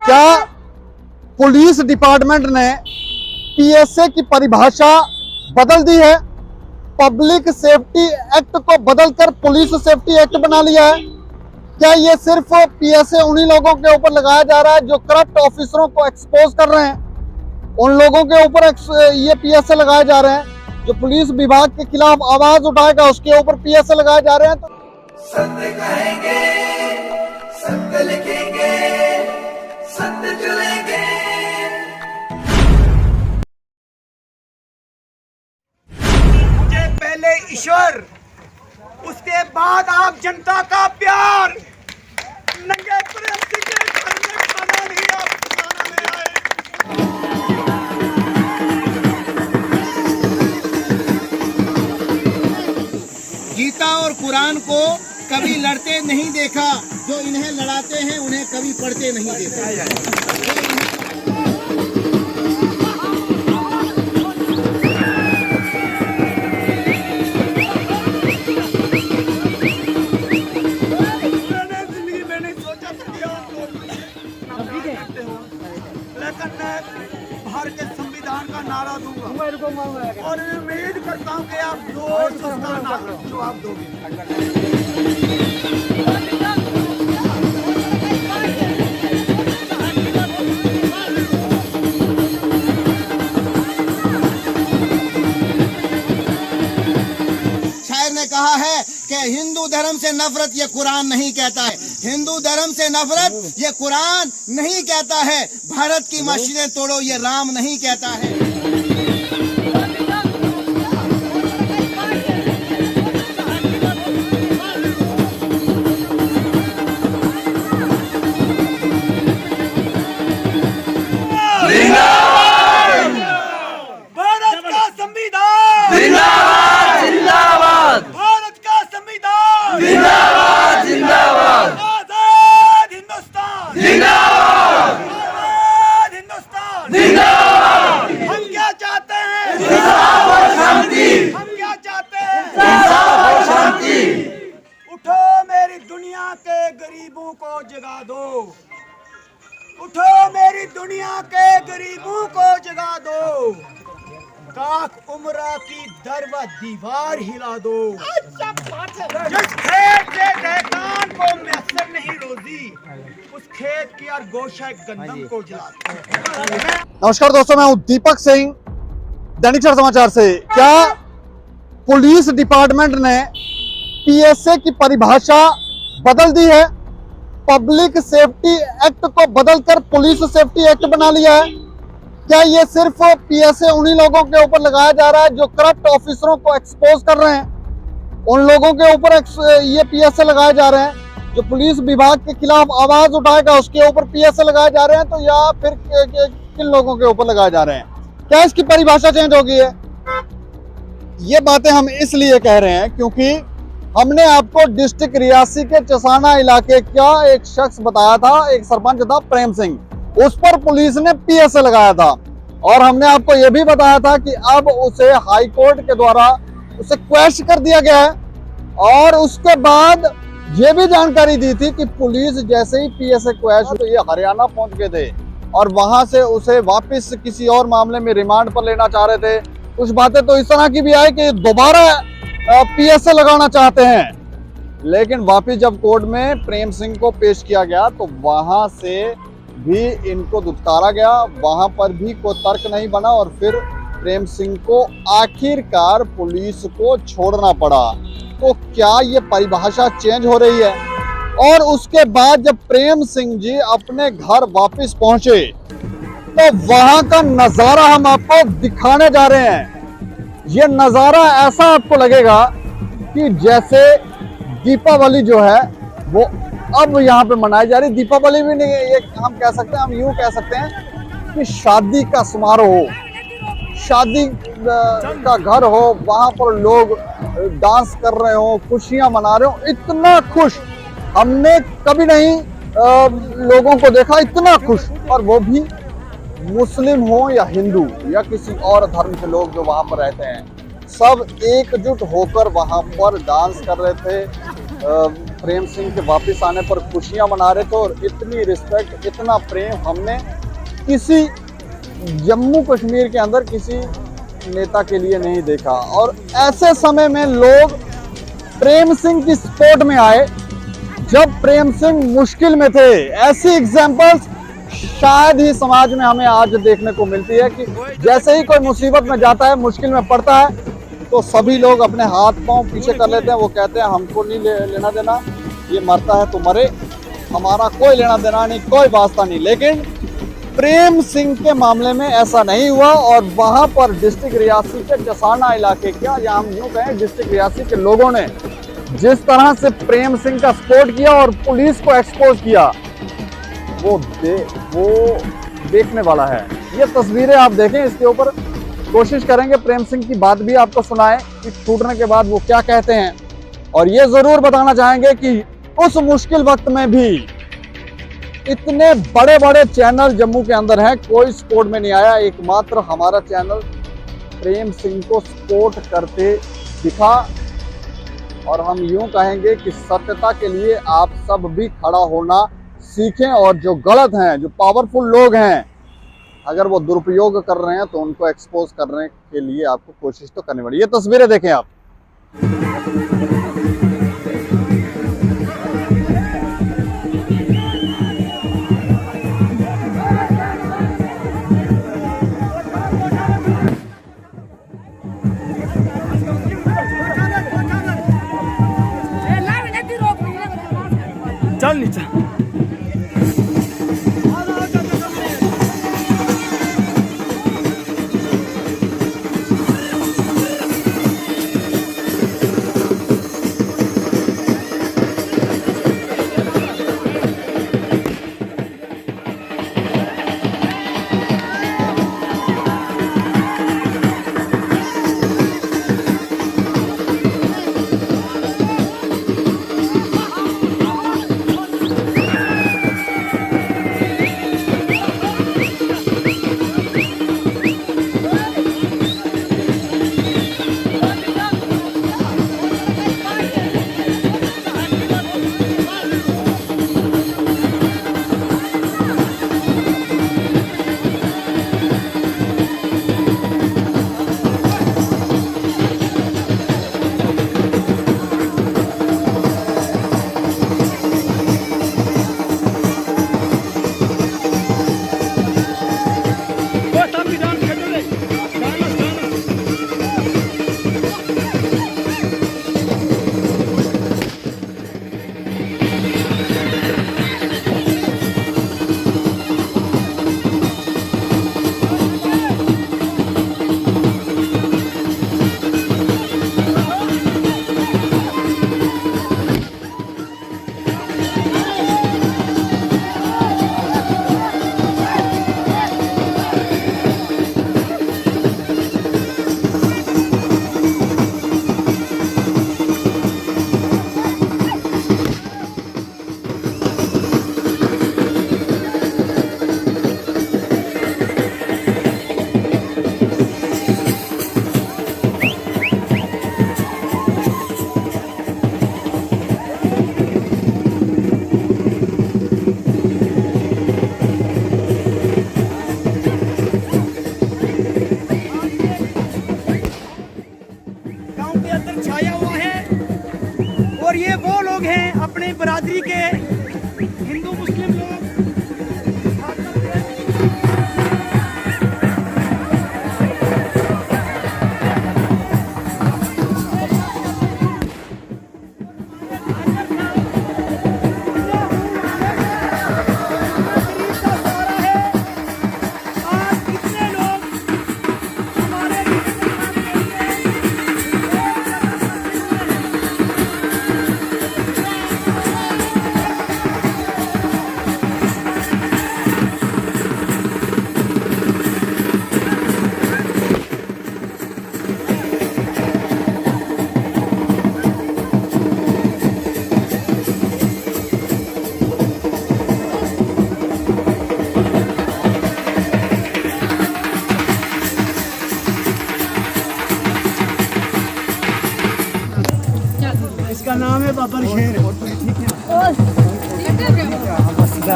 क्या police department ने PSA की परिभाषा बदल दी है? पब्लिक सेफ्टी एक्ट को बदलकर पुलिस सेफ्टी एक्ट बना लिया है? क्या ये सिर्फ पीएसए उन्हीं लोगों के ऊपर लगाया जा रहा है जो करप्ट ऑफिसरों को एक्सपोज कर रहे हैं? उन लोगों के ऊपर ये पीएसए लगाए जा रहे हैं जो पुलिस विभाग के खिलाफ आवाज उठाएगा, उसके ऊपर पीएसए लगाए जा रहे हैं। तो सत्य कहेंगे, सत्य लिखेंगे, सत्य चलेंगे। मुझे पहले ईश्वर, उसके बाद आप जनता का प्यार। नंगे प्रेम के घर में खाना नहीं, आप खाना ले आए। गीता और कुरान को कभी लड़ते नहीं देखा, जो इन्हें लड़ाते हैं उन्हें कभी पढ़ते नहीं देखा। लेकिन मैं भारत के संविधान का नारा दूंगा और उम्मीद करता हूं कि आप जवाब दोगे। शायर ने कहा है कि हिंदू धर्म से नफरत ये कुरान नहीं कहता है, हिंदू धर्म से नफरत ये कुरान नहीं कहता है, भारत की मस्जिदें तोड़ो ये राम नहीं कहता है। भारत का संविधान जिंदाबाद, जिंदाबाद, भारत का संविधान जिंदाबाद, जिंदाबाद, आजाद हिंदुस्तान जिंदाबाद, आजाद हिंदुस्तान जिंदाबाद। हम क्या चाहते हैं? इंसाफ और शांति, हम क्या चाहते हैं? इंसाफ और शांति। उठो मेरी दुनिया के गरीबों को जगा दो, उठो मेरी दुनिया के गरीबों को जगा दो, काक उम्रा की दर व दीवार हिला दो। जिस खेत के दहकान को मैसर नहीं रोजी, उस खेत की और गोशा गंदम को जला दो। नमस्कार दोस्तों, मैं हूं दीपक सिंह, दैनिक सर समाचार से। क्या पुलिस डिपार्टमेंट ने पीएसए की परिभाषा बदल दी है? पब्लिक सेफ्टी एक्ट को बदलकर पुलिस सेफ्टी एक्ट बना लिया है? क्या ये सिर्फ पीएसए उन्हीं लोगों के ऊपर लगाया जा रहा है जो करप्ट ऑफिसरों को एक्सपोज कर रहे हैं? उन लोगों के ऊपर ये पीएसए लगाए जा रहे हैं जो पुलिस विभाग के खिलाफ आवाज उठाएगा, उसके ऊपर पीएसए लगाए जा रहे हैं? तो या फिर किन लोगों के ऊपर लगाए जा रहे हैं? क्या इसकी परिभाषा चेंज हो गई है? ये बातें हम इसलिए कह रहे हैं क्योंकि हमने आपको डिस्ट्रिक्ट रियासी के चसाना इलाके का एक शख्स बताया था, एक सरपंच था प्रेम सिंह, उस पर पुलिस ने पीएसए लगाया था। और हमने आपको यह भी बताया था कि अब उसे हाई कोर्ट के द्वारा उसे क्वेश्च कर दिया गया है। और उसके बाद ये भी जानकारी दी थी कि पुलिस जैसे ही पीएसए क्वेश्च तो ये हरियाणा पहुंच गए थे और वहां से उसे वापस किसी और मामले में रिमांड पर लेना चाह रहे थे। कुछ बातें तो इस तरह की भी आई कि दोबारा पीएसए लगाना चाहते हैं। लेकिन वापिस जब कोर्ट में प्रेम सिंह को पेश किया गया तो वहां से भी इनको दुत्कारा गया, वहां पर भी कोई तर्क नहीं बना और फिर प्रेम सिंह को आखिरकार पुलिस को छोड़ना पड़ा। तो क्या ये परिभाषा चेंज हो रही है? और उसके बाद जब प्रेम सिंह जी अपने घर वापस पहुंचे तो वहां का नजारा हम आपको दिखाने जा रहे हैं। ये नजारा ऐसा आपको लगेगा कि जैसे दीपावली जो है वो अब यहाँ पे मनाई जा रही। दीपावली भी नहीं, ये हम कह सकते हैं, हम यूं कह सकते हैं कि शादी का समारोह, शादी का घर हो, वहां पर लोग डांस कर रहे हो, खुशियां मना रहे हो। इतना खुश हमने कभी नहीं लोगों को देखा, इतना खुश। और वो भी मुस्लिम हो या हिंदू या किसी और धर्म के लोग जो वहां पर रहते हैं, सब एकजुट होकर वहां पर डांस कर रहे थे प्रेम सिंह के वापस आने पर खुशियां मना रहे थे और इतनी रिस्पेक्ट, इतना प्रेम हमने किसी जम्मू कश्मीर के अंदर किसी नेता के लिए नहीं देखा। और ऐसे समय में लोग प्रेम सिंह की सपोर्ट में आए जब प्रेम सिंह मुश्किल में थे। ऐसी एग्जांपल्स शायद ही समाज में हमें आज देखने को मिलती है कि जैसे ही कोई मुसीबत में जाता है, मुश्किल में पड़ता है, तो सभी लोग अपने हाथ पांव पीछे कर लेते हैं। वो कहते हैं हमको नहीं लेना देना, ये मरता है तो मरे, हमारा कोई लेना देना नहीं, कोई वास्ता नहीं। लेकिन प्रेम सिंह के मामले में ऐसा नहीं हुआ और वहां पर डिस्ट्रिक्ट रियासी के चसाना इलाके का, या हम यूं कहें डिस्ट्रिक्ट रियासी के लोगों ने जिस तरह से प्रेम सिंह का सपोर्ट किया और पुलिस को एक्सपोज किया, वो देखने वाला है। ये तस्वीरें आप देखें, इसके ऊपर कोशिश करेंगे प्रेम सिंह की बात भी आपको सुनाएं कि छूटने के बाद वो क्या कहते हैं। और ये जरूर बताना चाहेंगे कि उस मुश्किल वक्त में भी इतने बड़े बड़े चैनल जम्मू के अंदर हैं, कोई सपोर्ट में नहीं आया। एकमात्र हमारा चैनल प्रेम सिंह को सपोर्ट करते दिखा। और हम यूं कहेंगे कि सत्यता के लिए आप सब भी खड़ा होना सीखें और जो गलत हैं, जो पावरफुल लोग हैं, अगर वो दुरुपयोग कर रहे हैं तो उनको एक्सपोज करने के लिए आपको कोशिश तो करनी पड़ेगी। ये तस्वीरें देखें आप। चल नीचे।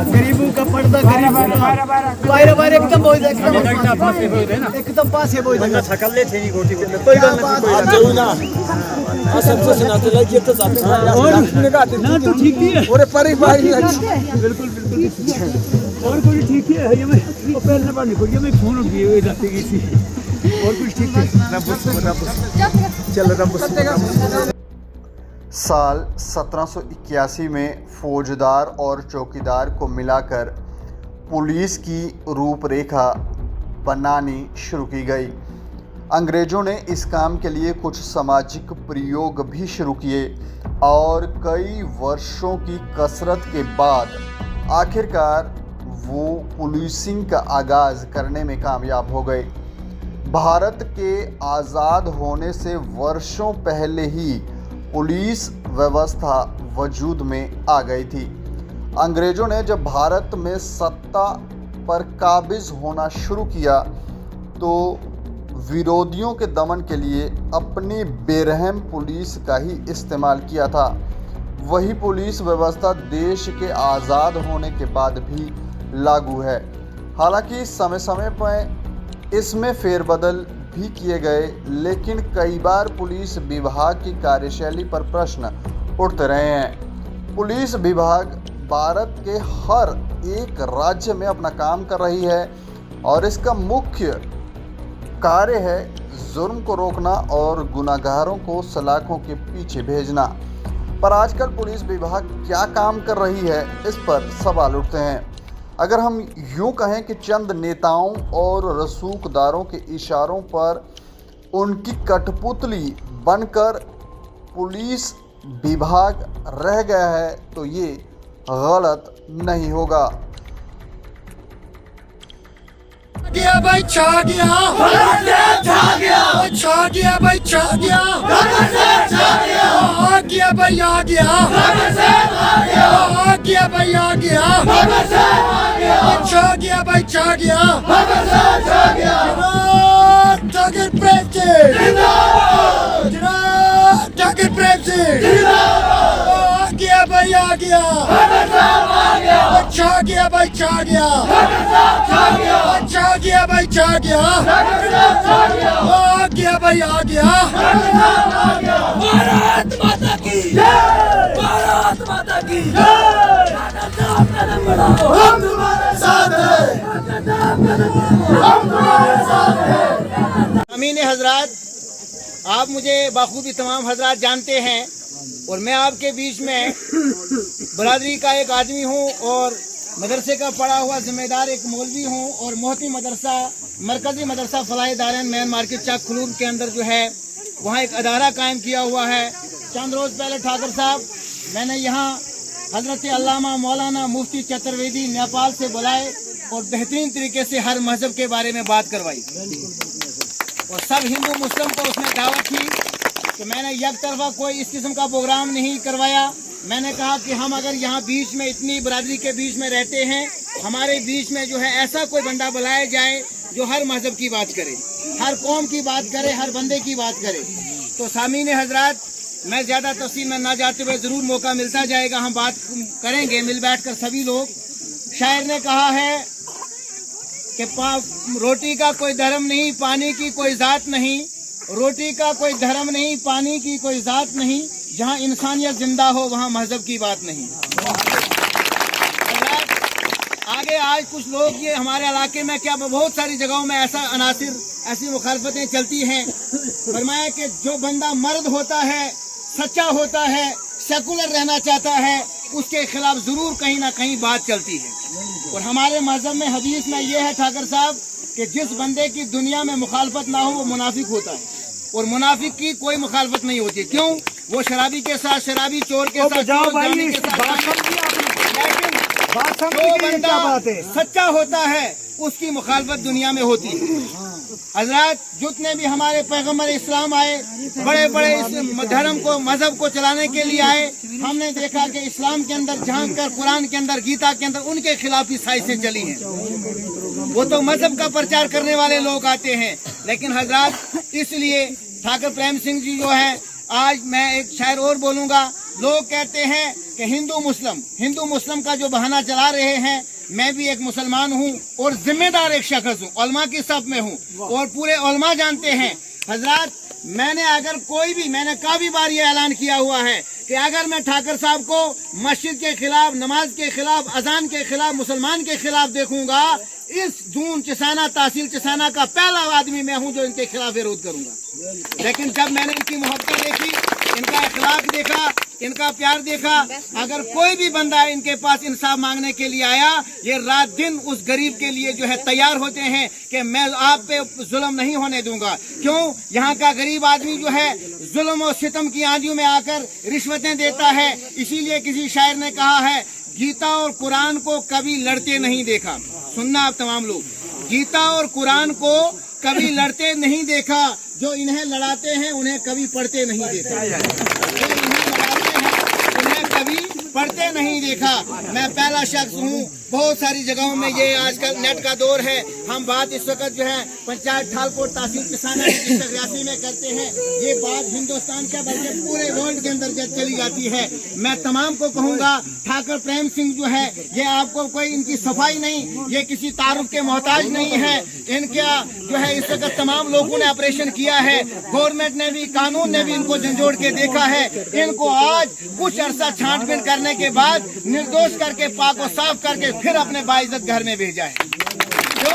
गरीबों का पर्दा बाहर बाहर एकदम बोल दे एकदम पास है बोल दे थकल ले थे गोटी के कोई गल नहीं आप जरूर ना असम से सुनाते लगे ये तो जाते और ना तो ठीक ही है और परी भाई बिल्कुल और कोई ठीक है ये मैं पहले ना पानी को ये मैं फोन किए हुए जाते की थी और कुछ ठीक है चल रब साल 1781 में फौजदार और चौकीदार को मिलाकर पुलिस की रूपरेखा बनानी शुरू की गई। अंग्रेज़ों ने इस काम के लिए कुछ सामाजिक प्रयोग भी शुरू किए और कई वर्षों की कसरत के बाद आखिरकार वो पुलिसिंग का आगाज़ करने में कामयाब हो गए। भारत के आज़ाद होने से वर्षों पहले ही पुलिस व्यवस्था वजूद में आ गई थी। अंग्रेज़ों ने जब भारत में सत्ता पर काबिज होना शुरू किया तो विरोधियों के दमन के लिए अपनी बेरहम पुलिस का ही इस्तेमाल किया था। वही पुलिस व्यवस्था देश के आज़ाद होने के बाद भी लागू है। हालांकि समय समय पर इसमें फेरबदल भी किए गए, लेकिन कई बार पुलिस विभाग की कार्यशैली पर प्रश्न उठते रहे हैं। पुलिस विभाग भारत के हर एक राज्य में अपना काम कर रही है और इसका मुख्य कार्य है जुर्म को रोकना और गुनाहगारों को सलाखों के पीछे भेजना। पर आजकल पुलिस विभाग क्या काम कर रही है, इस पर सवाल उठते हैं। अगर हम यूं कहें कि चंद नेताओं और रसूखदारों के इशारों पर उनकी कठपुतली बनकर पुलिस विभाग रह गया है तो ये गलत नहीं होगा। गया भाई छा गया छा गया छा गया भाई छा गया आ गया भाई आ गया आ गया भाई आ गया छा गया भाई छा गया टारगेट प्रेम से टारगेट प्रेम से आ गया भाई आ गया छा गया भाई छा गया छा गया भाई छा गया आ गया भाई आ गया। भारत माता की भारत माता की हम तुम्हारे साथ हैं हम तुम्हारे साथ हैं। अमीन हजरात, आप मुझे बाखूबी तमाम हजरात जानते हैं और मैं आपके बीच में बरादरी का एक आदमी हूँ और मदरसे का पढ़ा हुआ जिम्मेदार एक मौलवी हूँ और मोहती मदरसा मरकजी मदरसा फलाह दारैन मैन मार्केट चाक खलूर के अंदर जो है वहाँ एक अदारा कायम किया हुआ है। चंद रोज़ पहले ठाकर साहब मैंने यहाँ हजरत अल्लामा मौलाना मुफ्ती चतुर्वेदी नेपाल से बुलाए और बेहतरीन तरीके से हर मजहब के बारे में बात करवाई और सब हिंदू मुस्लिम को उसने दावत की कि मैंने एक तरफा कोई इस किस्म का प्रोग्राम नहीं करवाया। मैंने कहा कि हम अगर यहाँ बीच में इतनी बरादरी के बीच में रहते हैं, हमारे बीच में जो है ऐसा कोई बंदा बुलाया जाए जो हर मजहब की बात करे, हर कौम की बात करे, हर बंदे की बात करे। तो सामीन हजरात, मैं ज़्यादा तफसील में ना जाते हुए ज़रूर मौका मिलता जाएगा, हम बात करेंगे मिल बैठ कर सभी लोग। शायर ने कहा है कि रोटी का कोई धर्म नहीं, पानी की कोई ज़ात नहीं, रोटी का कोई धर्म नहीं, पानी की कोई ज़ात नहीं, जहाँ इंसानियत जिंदा हो वहाँ मजहब की बात नहीं। आगे आज कुछ लोग ये हमारे इलाके में क्या बहुत सारी जगहों में ऐसा अनासिर ऐसी मुखालफतें चलती हैं। फरमाया कि जो बंदा मर्द होता है, सच्चा होता है, सेकुलर रहना चाहता है, उसके खिलाफ ज़रूर कहीं ना कहीं बात चलती है। और हमारे मजहब में हदीस में ये है ठाकर साहब कि जिस बंदे की दुनिया में मुखालफत ना हो वो मुनाफिक होता है और मुनाफिक की कोई मुखालफत नहीं होती। क्यों? वो शराबी के साथ शराबी, चोर के साथ चोर, जानी के साथ। लेकिन जो बंदा सच्चा होता है उसकी मुखालफत दुनिया में होती है। हजरात, जितने भी हमारे पैगम्बर इस्लाम आए, बड़े बड़े इस धर्म को मजहब को चलाने के लिए आए, हमने देखा कि इस्लाम के अंदर झांक कर कुरान के अंदर, गीता के अंदर उनके खिलाफ ही साजिशें चली हैं। वो तो मजहब का प्रचार करने वाले लोग आते हैं। लेकिन हजरात, इसलिए ठाकर प्रेम सिंह जी जो है, आज मैं एक शायर और बोलूँगा। लोग कहते हैं कि हिंदू मुस्लिम का जो बहाना चला रहे हैं, मैं भी एक मुसलमान हूँ और जिम्मेदार एक शख्स हूँ, उलमा की सब में हूँ और पूरे उलमा जानते हैं। हजरात, मैंने काफी बार ये ऐलान किया हुआ है कि अगर मैं ठाकर साहब को मस्जिद के खिलाफ, नमाज के खिलाफ, अजान के खिलाफ, मुसलमान के खिलाफ देखूंगा, इस दून चिसाना, तहसील चिसाना का पहला आदमी मैं हूं जो इनके खिलाफ विरोध करूंगा। लेकिन जब मैंने इनकी मोहब्बत देखी, इनका अखलाक देखा, इनका प्यार देखा, अगर कोई भी बंदा इनके पास इंसाफ मांगने के लिए आया, ये रात दिन उस गरीब के लिए जो है तैयार होते हैं कि मैं आप पे जुल्म नहीं होने दूंगा। क्यों? यहाँ का गरीब आदमी जो है जुल्म और सितम की आंधियों में आकर रिश्वतें देता है। इसीलिए किसी शायर ने कहा है, गीता और कुरान को कभी लड़ते नहीं देखा। सुनना आप तमाम लोग, गीता और कुरान को कभी लड़ते नहीं देखा, जो इन्हें लड़ाते हैं उन्हें कभी पढ़ते नहीं देखा, जो इन्हें लड़ाते हैं उन्हें कभी पढ़ते नहीं देखा। मैं पहला शख्स हूँ, बहुत सारी जगहों में ये आजकल नेट का दौर है, हम बात इस वक्त जो है पंचायत ठालकोट तहसील किसाना रियासी में करते हैं, ये बात हिंदुस्तान के बल्कि पूरे वर्ल्ड के अंदर चली जाती है। मैं तमाम को कहूँगा, ठाकर प्रेम सिंह जो है, ये आपको कोई इनकी सफाई नहीं, ये किसी तारुफ के मोहताज नहीं है। इनका जो है इस वक्त तमाम लोगों ने ऑपरेशन किया है, गवर्नमेंट ने भी, कानून ने भी इनको झंझोड़ के देखा है। इनको आज कुछ अरसा छांटबीन करने के बाद निर्दोष करके, पाक और साफ करके फिर अपने बाइज्जत घर में भेजा है। जो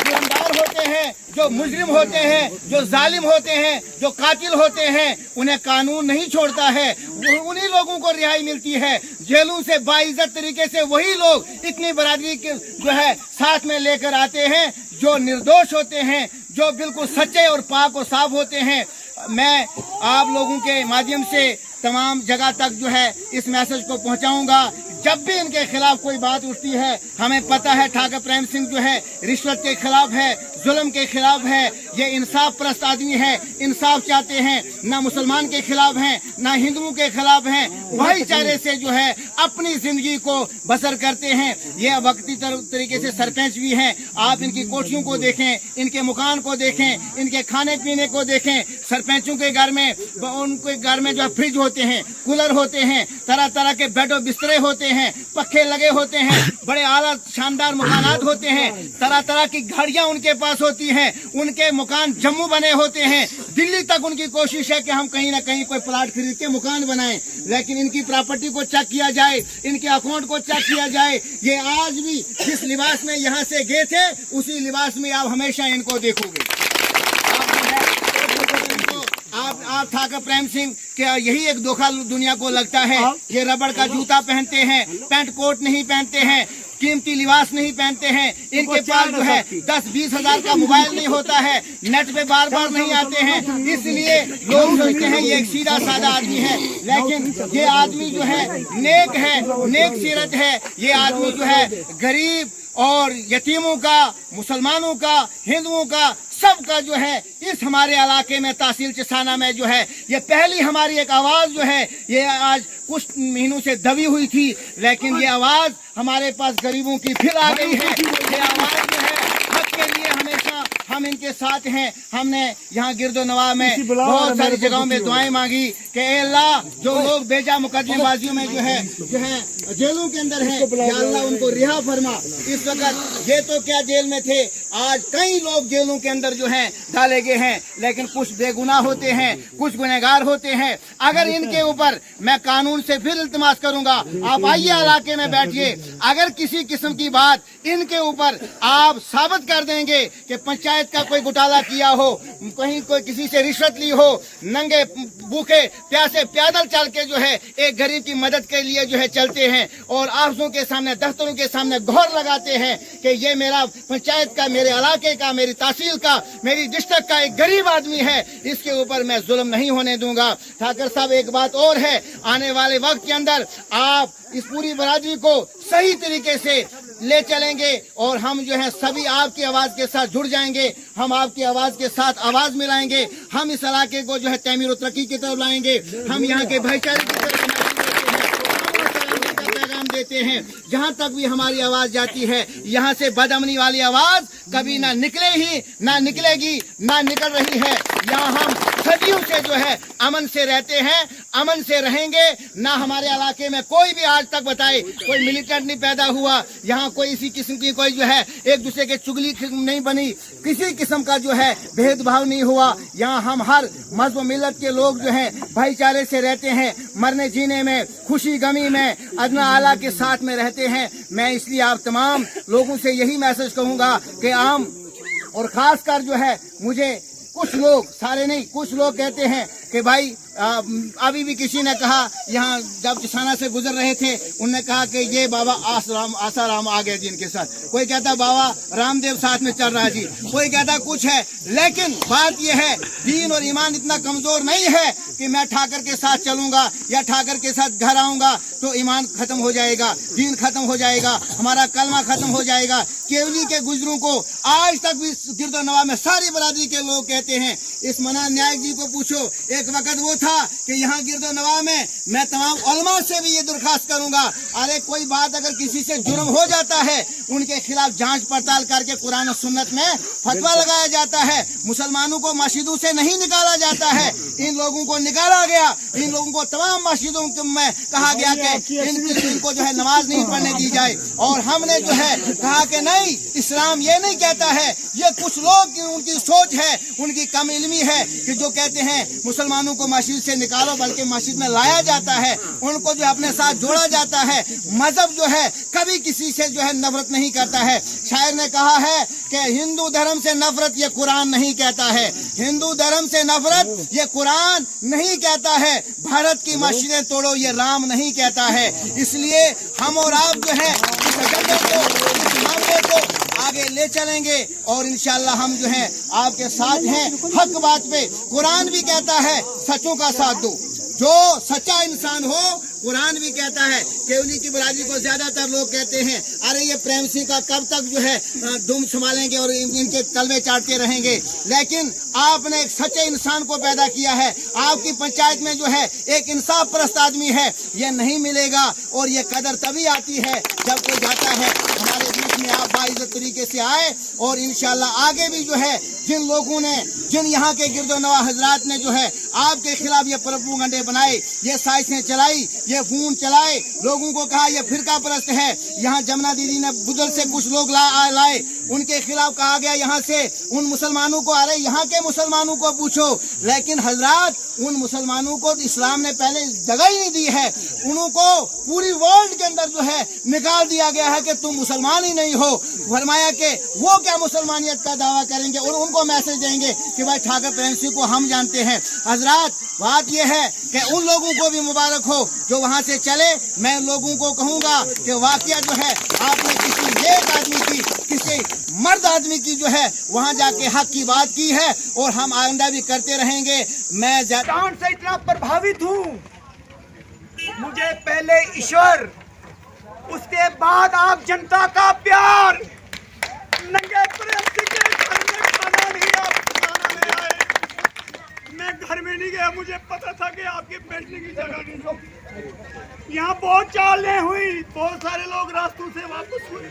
जुर्मदार होते हैं, जो मुजरिम होते हैं, जो जालिम होते हैं, जो कातिल होते हैं, उन्हें कानून नहीं छोड़ता है, उन्हीं लोगों को रिहाई मिलती है। जेलों से बाइज्जत तरीके से वही लोग इतनी बरादरी के जो है साथ में लेकर आते हैं, जो निर्दोष होते हैं, जो बिल्कुल सच्चे और पाक और साफ होते हैं। मैं आप लोगों के माध्यम से तमाम जगह तक जो है इस मैसेज को पहुंचाऊंगा। जब भी इनके खिलाफ कोई बात उठती है, हमें पता है ठाकर प्रेम सिंह जो है रिश्वत के खिलाफ है, जुल्म के खिलाफ है, ये इंसाफ परस्त आदमी है, इंसाफ चाहते हैं, ना मुसलमान के खिलाफ हैं, ना हिंदुओं के खिलाफ हैं, भाईचारे से जो है अपनी जिंदगी को बसर करते हैं। ये वक्ती तरीके से सरपंच भी हैं। आप इनकी कोठियों को देखें, इनके मकान को देखें, इनके खाने पीने को देखें। सरपंचों के घर में, उनके घर में जो फ्रिज होते हैं, कूलर होते हैं, तरह तरह के बेडो बिस्तरे होते हैं, पखे लगे होते हैं, बड़े आला शानदार मकानात होते हैं, तरह तरह की गाड़ियां उनके पास होती हैं, उनके मकान जम्मू बने होते हैं। दिल्ली तक उनकी कोशिश है कि हम कहीं ना कहीं कोई प्लाट खरीद के मकान बनाएं, लेकिन इनकी प्रॉपर्टी को चेक किया जाए, इनके अकाउंट को चेक किया जाए। ये आज भी जिस लिबास में यहाँ से गए थे, उसी लिबास में आप हमेशा इनको देखोगे। आप ठाकर प्रेम सिंह क्या यही एक धोखा दुनिया को लगता है? ये रबड़ का जूता पहनते हैं, पैंट कोट नहीं पहनते हैं, कीमती लिबास नहीं पहनते हैं, इनके पास जो है 10-20 हजार का मोबाइल नहीं होता है, नेट पे बार बार नहीं आते हैं, इसलिए लोग सोचते हैं ये एक सीधा साधा आदमी है। लेकिन ये आदमी जो है नेक है, नेक सीरत है। ये आदमी जो है गरीब और यतीमों का, मुसलमानों का, हिंदुओं का, सबका जो है इस हमारे इलाके में तहसील चिसाना में जो है ये पहली हमारी एक आवाज जो है, ये आज कुछ महीनों से दबी हुई थी, लेकिन ये आवाज हमारे पास गरीबों की फिर आ गई है। ये आवाज जो है हक के लिए हमेशा हम इनके साथ हैं। हमने यहाँ गिरदो नवा में बहुत सारी जगहों में दुआएं मांगी कि अल्लाह जो लोग बेजा मुकदमेबाजियों में जो है जेलों के अंदर है, या अल्लाह उनको रिहा फरमा। इस वक्त ये तो क्या जेल में थे, आज कई लोग जेलों के अंदर जो है डाले गए हैं, लेकिन कुछ बेगुनाह होते हैं, कुछ गुनहगार होते हैं। अगर इनके ऊपर मैं कानून से फिर इल्तिमास करूंगा, आप आइए इलाके में बैठिए, अगर किसी किस्म की बात इनके ऊपर आप साबित कर देंगे कि पंचायत का कोई घोटाला किया हो, कहीं कोई किसी से रिश्वत ली हो, नंगे भूखे प्यासे पैदल चल के जो है एक गरीब की मदद के लिए जो है चलते हैं और ऑफिसों के सामने, दफ्तरों के सामने गुहार लगाते हैं कि ये मेरा पंचायत का, मेरे इलाके का, मेरी तहसील का, मेरी डिस्ट्रिक्ट का एक गरीब आदमी है, इसके ऊपर मैं जुल्म नहीं होने दूंगा। ठाकर साहब, एक बात और है, आने वाले वक्त के अंदर आप इस पूरी बरादरी को सही तरीके से ले चलेंगे और हम जो है सभी आपकी आवाज के साथ जुड़ जाएंगे, हम आपकी आवाज के साथ आवाज मिलाएंगे, हम इस इलाके को जो है तमीर और तरक्की की तरफ लाएंगे, हम यहाँ के भाईचारे की तरफ पैगाम देते हैं। जहाँ तक भी हमारी आवाज जाती है, यहाँ से बदअमनी वाली आवाज कभी ना निकले ही, ना निकलेगी, ना निकल रही है। यहाँ हम सदियों से जो है अमन से रहते हैं, अमन से रहेंगे। ना हमारे इलाके में कोई भी आज तक बताए कोई मिलिटेंट नहीं पैदा हुआ, यहाँ कोई इसी किस्म की कोई जो है एक दूसरे के चुगली नहीं बनी, किसी किस्म का जो है भेदभाव नहीं हुआ। यहाँ हम हर मजहब मिलत के लोग जो है भाईचारे से रहते हैं, मरने जीने में, खुशी गमी में, अदना आला के साथ में रहते हैं। मैं इसलिए आप तमाम लोगों से यही मैसेज कहूँगा कि आम और खासकर जो है मुझे कुछ लोग, सारे नहीं, कुछ लोग कहते हैं कि भाई अभी भी किसी ने कहा, यहाँ जब किसाना से गुजर रहे थे, उनने कहा कि ये बाबा आसाराम आ गए जी इनके साथ, कोई कहता बाबा रामदेव साथ में चल रहा है जी, कोई कहता कुछ है। लेकिन बात यह है, दीन और ईमान इतना कमजोर नहीं है कि मैं ठाकर के साथ चलूंगा या ठाकर के साथ घर आऊंगा तो ईमान खत्म हो जाएगा, दीन खत्म हो जाएगा, हमारा कलमा खत्म हो जाएगा। केवली के गुजरों को आज तक भी गिरदो नवा में सारी बरादरी के लोग कहते हैं। इस मना नायक जी को पूछो, एक वक्त वो था कि यहाँ गिरदो नवा में मैं तमाम उलमा से भी ये दरखास्त करूंगा, अरे कोई बात अगर किसी से जुर्म हो जाता है उनके खिलाफ जांच पड़ताल करके कुरान और सुन्नत में फतवा लगाया जाता है। मुसलमानों को मस्जिदों से नहीं निकाला जाता है, इन लोगों को निकाला गया, इन लोगों को तमाम मस्जिदों में कहा गया कि इनको जो है नमाज नहीं पढ़ने दी जाए। और हमने जो है कहा कि नहीं, इस्लाम ये नहीं कहता है, ये कुछ लोग उनकी सोच है, उनकी कम इल्मी है कि जो कहते हैं मुसलमानों को मस्जिद से निकालो, बल्कि मस्जिद में लाया जाता है, उनको जो अपने साथ जोड़ा जाता है। मजहब जो है कभी किसी से जो है नफरत नहीं करता है। शायर ने कहा है कि हिंदू धर्म से नफरत ये कुरान नहीं कहता है, हिंदू धर्म से नफरत ये कुरान नहीं कहता है, भारत की मस्जिदें तोड़ो ये राम नहीं कहता है। इसलिए हम और आप जो है इस एजेंडे को, इस मामले को आगे ले चलेंगे और इंशाल्लाह हम जो है आपके साथ हैं हक बात पे। कुरान भी कहता है सचों का साथ दो, जो सच्चा इंसान हो, कुरान भी कहता है। केवली की बरादरी को ज्यादातर लोग कहते हैं अरे ये प्रेम सिंह का कब तक जो है दुम संभालेंगे और इनके तलवे चाटते रहेंगे। लेकिन आपने एक सच्चे इंसान को पैदा किया है, आपकी पंचायत में जो है एक इंसाफ परस्त आदमी है, ये नहीं मिलेगा। और ये कदर तभी आती है जब कोई जाता है हमारे बीच में, आप बाइज्जत तरीके से आए। और इंशाल्लाह आगे भी जो है जिन लोगों ने, जिन यहाँ के गिरदो नवा हजरात ने जो है आपके खिलाफ ये प्रोपेगेंडे बनाए, ये साजिशें चलाई, ये खून चलाए, लोगों को कहा ये फिरका परस्त है। यहाँ जमुना दीदी ने बुदल से कुछ लोग लाए, उनके खिलाफ कहा गया यहाँ से उन मुसलमानों को, अरे यहाँ के मुसलमानों को पूछो। लेकिन हजरात उन मुसलमानों को इस्लाम ने पहले जगह ही नहीं दी है, उनको पूरी वर्ल्ड के अंदर जो है निकाल दिया गया है कि तुम मुसलमान ही नहीं हो। फरमाया कि वो क्या मुसलमानियत का दावा करेंगे और उनको मैसेज देंगे कि भाई ठाकर प्रेम सिंह को हम जानते हैं। हजरात बात यह है कि उन लोगों को भी मुबारक हो जो वहाँ से चले। मैं लोगों को कहूँगा कि वाकया जो है आपने किसी नेक आदमी की, किसी मर्द आदमी की जो है वहाँ जाके हक की बात की है और हम आइंदा भी करते रहेंगे। मैं डांट से इतना प्रभावित हूँ, मुझे पहले ईश्वर, उसके बाद आप जनता का प्यार। नंगे प्रेम सिंह के घर में खाना नहीं, आप खाना ले आए, मैं घर में नहीं गया, मुझे पता था कि आपकी बैठने की जगह नहीं होगी। यहाँ बहुत चालें हुई, बहुत सारे लोग रास्तों से वापस हुए।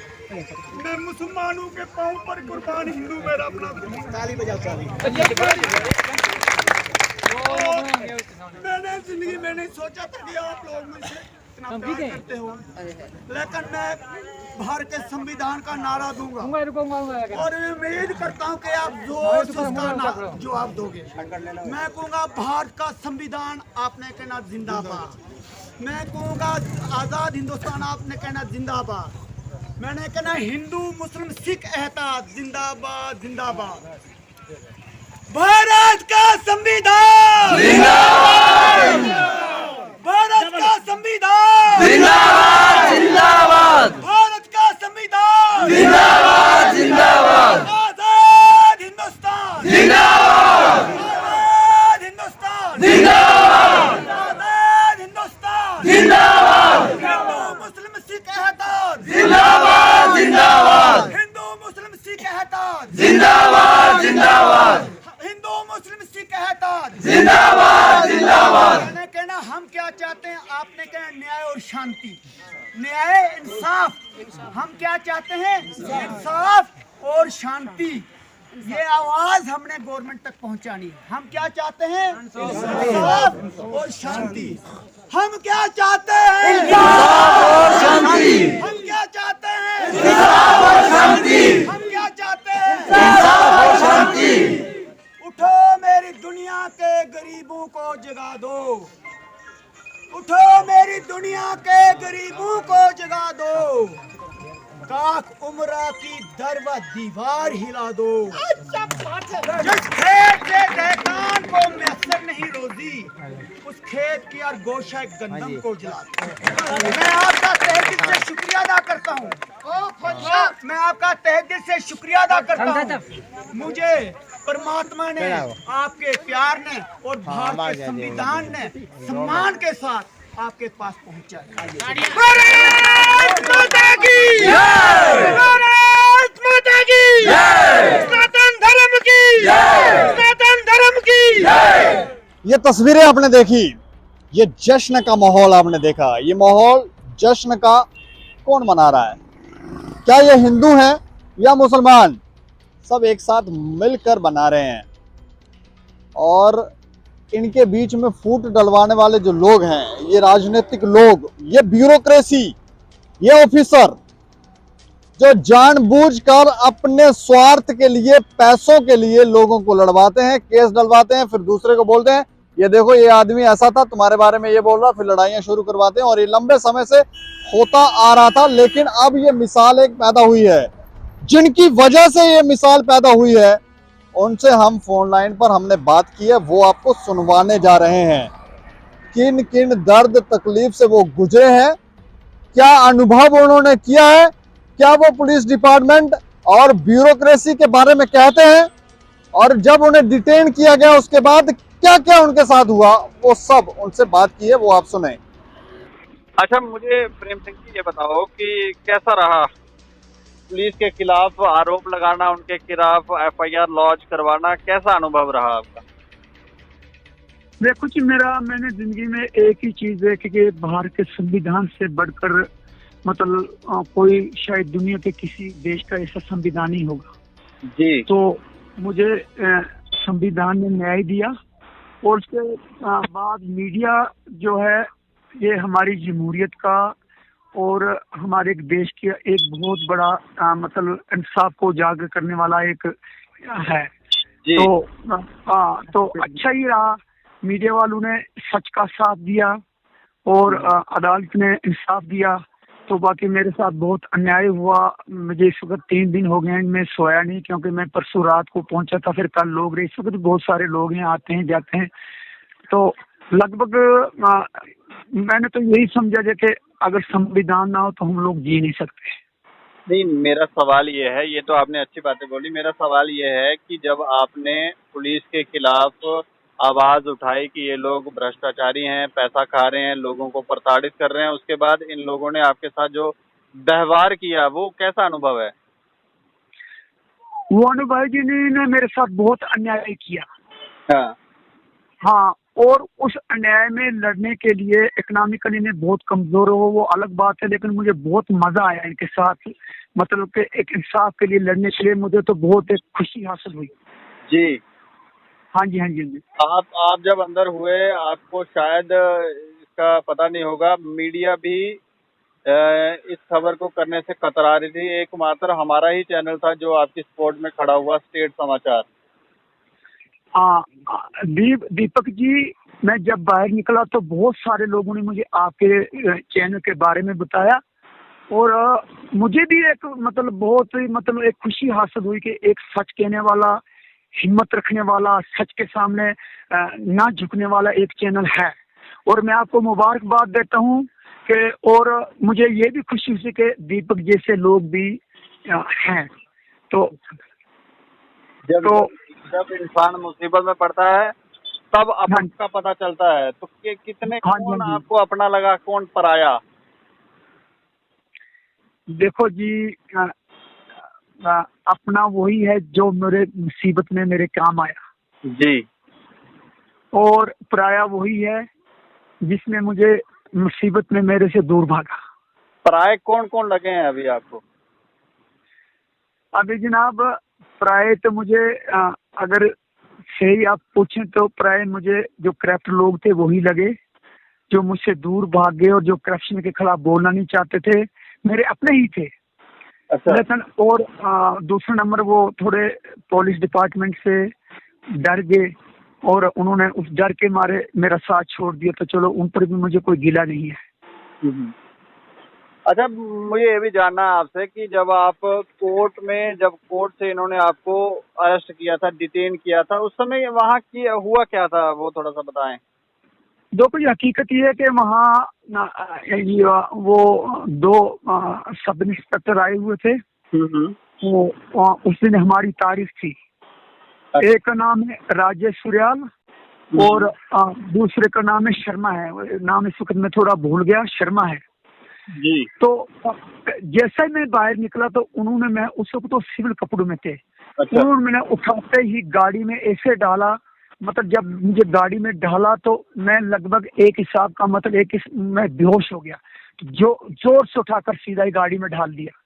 मैं मुसलमानों के पांव पर कुर्बान, हिंदू मेरा अपना। ताली बजाओ, ताली। मैंने जिंदगी में नहीं सोचा था कि आप लोग मुझसे इतना प्यार करते हो, लेकिन मैं भारत के संविधान का नारा दूंगा और उम्मीद करता हूं कि आप जोर से उसका जवाब दोगे। मैं कहूँगा भारत का संविधान, आपने कहना जिंदाबाद। मैं कहूँगा आजाद हिंदुस्तान, आपने कहना जिंदाबाद। मैंने कहना हिंदू मुस्लिम सिख एहतियात, जिंदाबाद जिंदाबाद। भारत का संविधान जिंदाबाद, भारत का संविधान जिंदाबाद जिंदाबाद, भारत का संविधान जिंदाबाद जिंदाबाद, आजाद हिंदुस्तान जिंदाबाद, आजाद हिंदुस्तान जिंदाबाद, आजाद हिंदुस्तान जिंदाबाद, हिंदू मुस्लिम सिख एहतियात, जिंदाबाद जिंदाबाद, हिंदू मुस्लिम सिख एहतियात, जिंदाबाद जिंदाबाद, हिंदू मुस्लिम सिख एहतियात, जिंदाबाद जिंदाबाद। मैंने कहना हम क्या चाहते हैं, आपने कहना न्याय और शांति, न्याय इंसाफ। हम क्या चाहते हैं, इंसाफ और शांति। ये आवाज हमने गवर्नमेंट तक पहुंचानी है। हम क्या चाहते हैं? इंसाफ और शांति। हम क्या चाहते हैं? और शांति। हम क्या चाहते हैं? और शांति। हम क्या चाहते हैं? और शांति। उठो मेरी दुनिया के गरीबों को जगा दो। उठो मेरी दुनिया के गरीबों को जगा दो। काक उमरा की दर व दीवार हिला दो। जिस खेत से दहकान को मैसर नहीं रोजी, उस खेत की और गोशा गंदम को जला दो। मैं आपका तहे दिल से शुक्रिया अदा करता हूँ। मैं आपका तहे दिल से शुक्रिया अदा करता हूँ। मुझे परमात्मा ने, आपके प्यार ने और भारत के संविधान ने सम्मान के साथ आपके पास पहुंचा। भारत माता की जय! भारत माता की जय! सनातन धर्म की जय! सनातन धर्म की जय! ये तस्वीरें आपने देखी, ये जश्न का माहौल आपने देखा। ये माहौल जश्न का कौन मना रहा है? क्या ये हिंदू हैं या मुसलमान? सब एक साथ मिलकर बना रहे हैं। और इनके बीच में फूट डलवाने वाले जो लोग हैं, ये राजनीतिक लोग, ये ब्यूरोक्रेसी, ये ऑफिसर जो जानबूझकर अपने स्वार्थ के लिए, पैसों के लिए लोगों को लड़वाते हैं, केस डलवाते हैं, फिर दूसरे को बोलते हैं ये देखो ये आदमी ऐसा था, तुम्हारे बारे में ये बोल रहा, फिर लड़ाइयां शुरू करवाते हैं। और ये लंबे समय से होता आ रहा था, लेकिन अब ये मिसाल एक पैदा हुई है। जिनकी वजह से ये मिसाल पैदा हुई है, उनसे हम फोन लाइन पर हमने बात की है, वो आपको सुनवाने जा रहे हैं किन किन दर्द तकलीफ से वो गुजरे हैं, क्या अनुभव उन्होंने किया है, क्या वो पुलिस डिपार्टमेंट और ब्यूरोक्रेसी के बारे में कहते हैं, और जब उन्हें डिटेन किया गया उसके बाद क्या क्या उनके साथ हुआ, वो सब उनसे बात की है, वो आप सुने। अच्छा, मुझे प्रेम सिंह जी ये बताओ कि कैसा रहा पुलिस के खिलाफ आरोप लगाना, उनके खिलाफ एफआईआर लॉन्च करवाना, कैसा अनुभव रहा आपका? देखो जी, मैंने जिंदगी में एक ही चीज देखी कि भारत के संविधान से बढ़कर मतलब कोई शायद दुनिया के किसी देश का ऐसा संविधान ही होगा जी। तो मुझे संविधान ने न्याय दिया। और उसके बाद मीडिया जो है, ये हमारी जमहूरियत का और हमारे एक देश की एक बहुत बड़ा मतलब इंसाफ को उजागर करने वाला एक है जी। तो अच्छा ही रहा। मीडिया वालों ने सच का साथ दिया और अदालत ने इंसाफ दिया। तो बाकी मेरे साथ बहुत अन्याय हुआ। मुझे इस वक्त 3 दिन हो गए, मैं सोया नहीं, क्योंकि मैं परसों रात को पहुंचा था, फिर कल लोग रहे। इस वक्त बहुत सारे लोग हैं, आते हैं जाते हैं। तो लगभग मैंने तो यही समझा कि अगर संविधान ना हो तो हम लोग जी नहीं सकते। नहीं, मेरा सवाल ये है, ये तो आपने अच्छी बातें बोली, मेरा सवाल ये है कि जब आपने पुलिस के खिलाफ आवाज उठाई कि ये लोग भ्रष्टाचारी हैं, पैसा खा रहे हैं, लोगों को प्रताड़ित कर रहे हैं, उसके बाद इन लोगों ने आपके साथ जो व्यवहार किया, वो कैसा अनुभव है? वो अनुभव जी ने मेरे साथ बहुत अन्याय किया। हाँ, और उस अन्याय में लड़ने के लिए इकोनॉमिकली में बहुत कमजोर हो, वो अलग बात है, लेकिन मुझे बहुत मजा आया इनके साथ। मतलब कि एक इंसाफ के लिए लड़ने के लिए मुझे तो बहुत एक खुशी हासिल हुई जी। हाँ जी, हाँ जी, हाँ जी। आप जब अंदर हुए, आपको शायद इसका पता नहीं होगा, मीडिया भी इस खबर को करने से कतरा रही थी। एकमात्र हमारा ही चैनल था जो आपकी सपोर्ट में खड़ा हुआ, स्टेट समाचार। दीपक जी, मैं जब बाहर निकला तो बहुत सारे लोगों ने मुझे आपके चैनल के बारे में बताया, और मुझे भी एक मतलब बहुत मतलब एक खुशी हासिल हुई कि एक सच कहने वाला, हिम्मत रखने वाला, सच के सामने ना झुकने वाला एक चैनल है। और मैं आपको मुबारकबाद देता हूँ कि, और मुझे ये भी खुशी हुई कि दीपक जैसे लोग भी हैं। तो जब इंसान मुसीबत में पड़ता है तब अपन का पता चलता है। तो कितने कौन आपको अपना लगा, कौन पराया? देखो जी, अपना वही है जो मेरे मुसीबत में मेरे काम आया जी, और पराया वही है जिसने मुझे मुसीबत में मेरे से दूर भागा। पराये कौन कौन लगे हैं अभी आपको? अभी जनाब प्राय तो मुझे अगर सही आप पूछें तो प्राय मुझे जो करप्ट लोग थे वही लगे, जो मुझसे दूर भाग गए और जो करप्शन के खिलाफ बोलना नहीं चाहते थे, मेरे अपने ही थे। अच्छा। लेकिन और दूसरा नंबर वो थोड़े पुलिस डिपार्टमेंट से डर गए और उन्होंने उस डर के मारे मेरा साथ छोड़ दिया, तो चलो उन पर भी मुझे कोई गिला नहीं है। अच्छा, मुझे ये भी जानना है आपसे कि जब आप कोर्ट से इन्होंने आपको अरेस्ट किया था, डिटेन किया था, उस समय वहाँ की हुआ क्या था, वो थोड़ा सा बताएं। देखो ये हकीकत ये है कि वहाँ वो दो सब इंस्पेक्टर आए हुए थे। वो उस दिन हमारी तारीख थी। एक का नाम है राजेश सुरयाल और दूसरे का नाम है शर्मा है, नाम इस वक्त मैं थोड़ा भूल गया, शर्मा है जी। तो जैसे ही मैं बाहर निकला तो उन्होंने, मैं उस वक्त तो सिविल कपड़ों में थे, अच्छा। उन्होंने मैंने उठाते ही गाड़ी में ऐसे डाला, मतलब जब मुझे गाड़ी में डाला तो मैं लगभग एक हिसाब का मतलब मैं बेहोश हो गया, जो जोर से उठाकर सीधा ही गाड़ी में डाल दिया।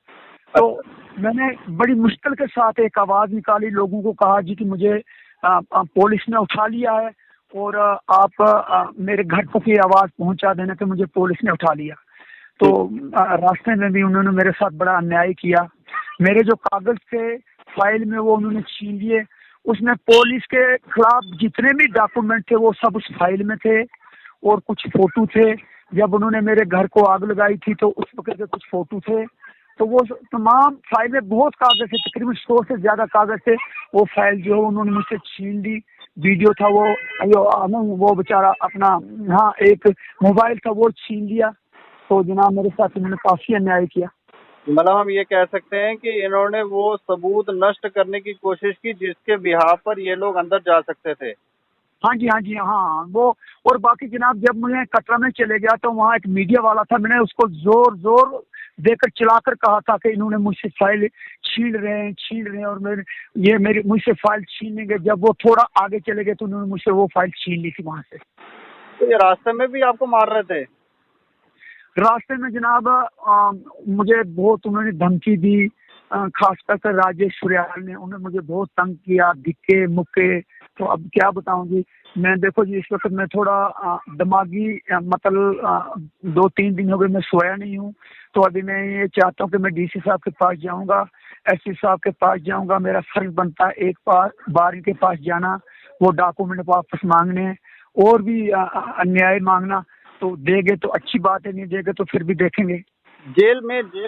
तो मैंने बड़ी मुश्किल के साथ एक आवाज निकाली, लोगों को कहा जी कि मुझे पुलिस ने उठा लिया है और आप मेरे घर तक की आवाज पहुंचा देना कि मुझे पुलिस ने उठा लिया। तो रास्ते में भी उन्होंने मेरे साथ बड़ा अन्याय किया, मेरे जो कागज थे फाइल में वो उन्होंने छीन लिए, उसमें पुलिस के खिलाफ जितने भी डॉक्यूमेंट थे वो सब उस फाइल में थे और कुछ फोटो थे। जब उन्होंने मेरे घर को आग लगाई थी तो उस वक्त के कुछ फोटो थे, तो वो तमाम फाइल में बहुत कागज थे, तकरीबन 100 से ज्यादा कागज थे। वो फाइल जो उन्होंने मुझसे छीन ली। वीडियो था वो बेचारा अपना, हाँ एक मोबाइल था वो छीन लिया। तो जनाब मेरे साथ इन्होंने काफी अन्याय किया। मतलब हम ये कह सकते हैं कि इन्होंने वो सबूत नष्ट करने की कोशिश की जिसके बिहाफ पर ये लोग अंदर जा सकते थे। हाँ जी हाँ वो। और बाकी जनाब जब मैं कटरा में चले गया तो वहाँ एक मीडिया वाला था, मैंने उसको जोर देकर चिल्लाकर कहा था कि इन्होंने मुझसे फाइल छीन रहे हैं और मेरी मुझसे फाइल छीनेंगे। जब वो थोड़ा आगे चले गए तो उन्होंने मुझसे वो फाइल छीन ली थी वहाँ से। तो ये रास्ते में भी आपको मार रहे थे? रास्ते में जनाब मुझे बहुत उन्होंने धमकी दी, खासकर कर राजेश सुरयाल ने, उन्होंने मुझे बहुत तंग किया, दिक्के मुक्के। तो अब क्या बताऊं जी, मैं देखो जी इस वक्त मैं थोड़ा दिमागी मतलब 2-3 दिन हो गए मैं सोया नहीं हूँ। तो अभी मैं ये चाहता हूँ कि मैं डीसी साहब के पास जाऊँगा, एसपी साहब के पास जाऊँगा। मेरा फर्ज बनता है एक बार इनके पास जाना, वो डॉक्यूमेंट वापस मांगने और भी अन्याय मांगना। तो देंगे तो अच्छी बात है, नहीं देंगे तो फिर भी देखेंगे। जेल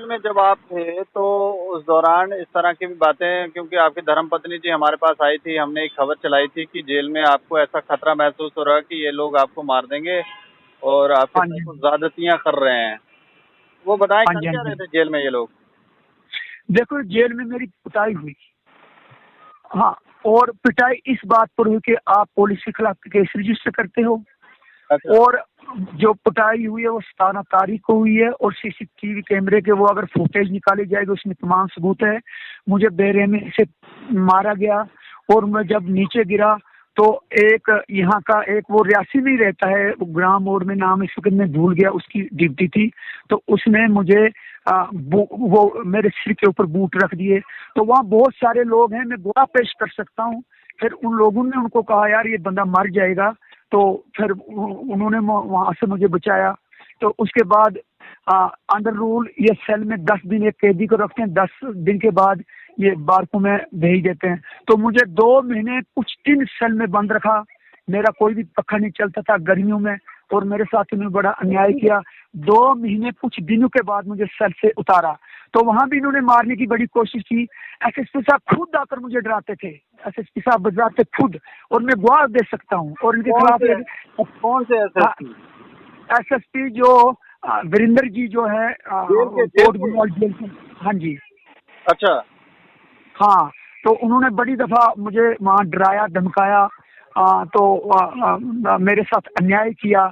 में जब आप थे तो उस दौरान इस तरह की भी बातें, क्योंकि आपकी धर्मपत्नी जी हमारे पास आई थी, हमने एक खबर चलाई थी कि जेल में आपको ऐसा खतरा महसूस हो रहा है कि ये लोग आपको मार देंगे और आपके साथ कुछ ज्यादतियां कर रहे हैं, वो बताएं कर क्या रहे थे जेल में ये लोग? देखो जेल में मेरी पिटाई हुई, हाँ, और पिटाई इस बात पर हुई कि आप पुलिस के खिलाफ केस रजिस्टर करते हो। अच्छा। और जो पिटाई हुई है वो 17 तारीख को हुई है और सीसीटीवी कैमरे के वो अगर फुटेज निकाली जाएगी उसमें तमाम सबूत है। मुझे बेरहमी से मारा गया और मैं जब नीचे गिरा तो एक यहाँ का एक वो रियासी में ही रहता है, ग्राम मोड़ में, नाम इस वक्त मैं भूल गया, उसकी ड्यूटी थी। तो उसने मुझे वो मेरे सिर के ऊपर बूट रख दिए। तो वहाँ बहुत सारे लोग हैं, मैं गवाह पेश कर सकता हूँ। फिर उन लोगों ने उनको कहा यार ये बंदा मर जाएगा, तो फिर उन्होंने वहां से मुझे बचाया। तो उसके बाद अंडर रूल ये सेल में 10 दिन एक कैदी को रखते हैं, 10 दिन के बाद ये बारकों में भेज देते हैं। तो मुझे 2 महीने कुछ दिन सेल में बंद रखा, मेरा कोई भी पक्का नहीं चलता था गर्मियों में और मेरे साथ इन्होंने बड़ा अन्याय किया। 2 महीने कुछ दिनों के बाद मुझे सेल से उतारा, तो वहां भी इन्होंने मारने की बड़ी कोशिश की। एसएसपी साहब खुद आकर मुझे डराते थे, एसएसपी साहब बजाते खुद, और मैं गवाह दे सकता हूँ। और इनके खिलाफ कौन से एसएसपी जो वीरेंद्र जी जो है जेल के, हाँ जी। अच्छा। हाँ, तो उन्होंने बड़ी दफा मुझे वहाँ डराया धमकाया, तो मेरे साथ अन्याय किया।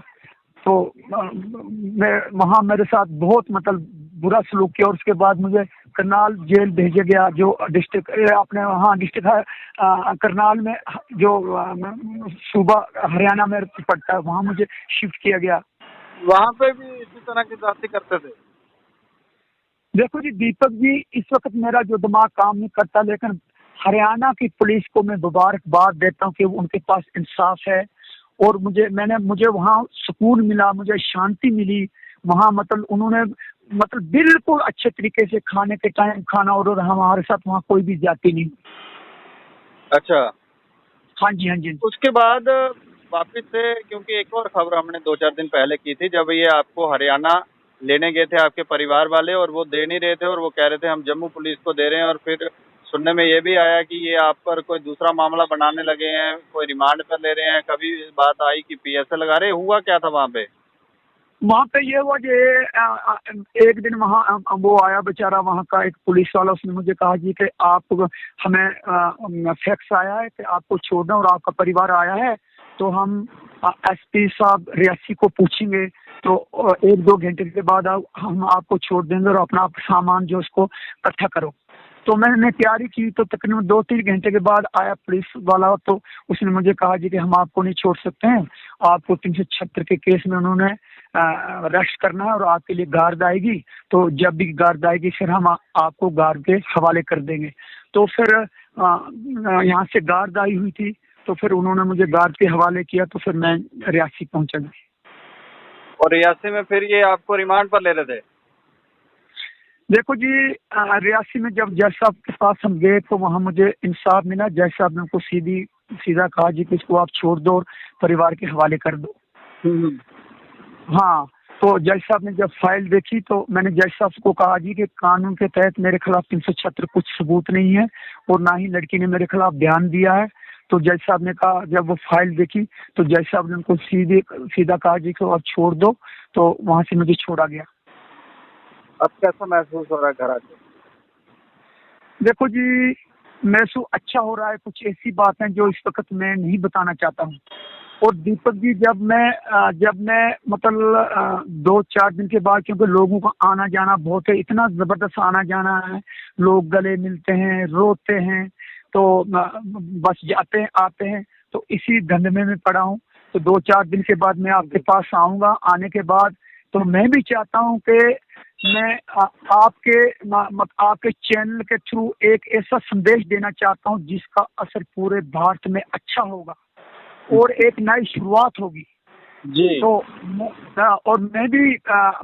तो मैं वहाँ मेरे साथ बहुत मतलब बुरा सलूक किया और उसके बाद मुझे करनाल जेल भेजा गया, जो डिस्ट्रिक्ट अपने वहाँ डिस्ट्रिक्ट करनाल में जो सूबा हरियाणा में पड़ता है, वहाँ मुझे शिफ्ट किया गया। वहाँ पे भी इसी तरह की जाति करते थे? देखो जी दीपक जी, इस वक्त मेरा जो दिमाग काम नहीं करता, लेकिन हरियाणा की पुलिस को मैं मुबारकबाद देता हूँ कि उनके पास इंसाफ है। और मुझे वहाँ सुकून मिला, मुझे शांति मिली वहाँ। मतलब उन्होंने मतलब बिल्कुल अच्छे तरीके से खाने के टाइम खाना, और हमारे साथ वहाँ कोई भी जाती नहीं। अच्छा, हाँ जी, हाँ जी। उसके बाद वापिस से, क्योंकि एक और खबर हमने 2-4 दिन पहले की थी, जब ये आपको हरियाणा लेने गए थे आपके परिवार वाले, और वो दे नहीं रहे थे, और वो कह रहे थे हम जम्मू पुलिस को दे रहे हैं, और फिर सुनने में ये भी आया कि ये आप पर कोई दूसरा मामला बनाने लगे हैं, कोई रिमांड पर ले रहे हैं। कभी बात आई कि पीएसए लगा रहे, हुआ क्या था वहाँ पे? वहाँ पे ये हुआ कि एक दिन वहाँ वो आया बेचारा वहाँ का एक पुलिस वाला, उसने मुझे कहा जी कि आप हमें फैक्स आया है कि आपको छोड़ना और आपका परिवार आया है, तो हम एसपी साहब रियासी को पूछेंगे, तो 1-2 घंटे के बाद हम आपको छोड़ देंगे और अपना सामान जो उसको इकट्ठा करो। तो मैंने तैयारी की, तो तकरीबन 2-3 घंटे के बाद आया पुलिस वाला, तो उसने मुझे कहा जी कि हम आपको नहीं छोड़ सकते हैं, आपको 376 के केस में उन्होंने अरेस्ट करना है और आपके लिए गार्ड आएगी, तो जब भी गार्ड आएगी फिर हम आपको गार्ड के हवाले कर देंगे। तो फिर यहाँ से गार्ड आई हुई थी, तो फिर उन्होंने मुझे गार्ड के हवाले किया, तो फिर मैं रियासी पहुंचा। और रियासी में फिर ये आपको रिमांड पर ले रहे थे? देखो जी, रियासी में जब जज साहब के पास हम गए तो वहाँ मुझे इंसाफ मिला। जज साहब ने उनको सीधा कहा जी कि इसको आप छोड़ दो और परिवार के हवाले कर दो। हाँ, तो जज साहब ने जब फाइल देखी तो मैंने जज साहब को कहा जी कि कानून के तहत मेरे खिलाफ 376 कुछ सबूत नहीं है और ना ही लड़की ने मेरे खिलाफ बयान दिया है। तो जज साहब ने कहा, जब वो फाइल देखी तो जज साहब ने उनको सीधा कहा जी कि आप छोड़ दो, तो वहाँ से मुझे छोड़ा गया। अब कैसा महसूस हो रहा है घर आके? देखो जी, महसूस अच्छा हो रहा है। कुछ ऐसी बातें जो इस वक्त मैं नहीं बताना चाहता हूँ। और दीपक जी, जब मैं मतलब 2-4 दिन के बाद, क्योंकि लोगों का आना जाना बहुत है, इतना जबरदस्त आना जाना है, लोग गले मिलते हैं, रोते हैं, तो बस जाते हैं आते हैं, तो इसी धंधे में पड़ा हूँ। तो 2-4 दिन के बाद मैं आपके पास आऊँगा। आने के बाद तो मैं भी चाहता हूँ कि मैं आपके चैनल के थ्रू एक ऐसा संदेश देना चाहता हूँ जिसका असर पूरे भारत में अच्छा होगा और एक नई शुरुआत होगी जी। तो और मैं भी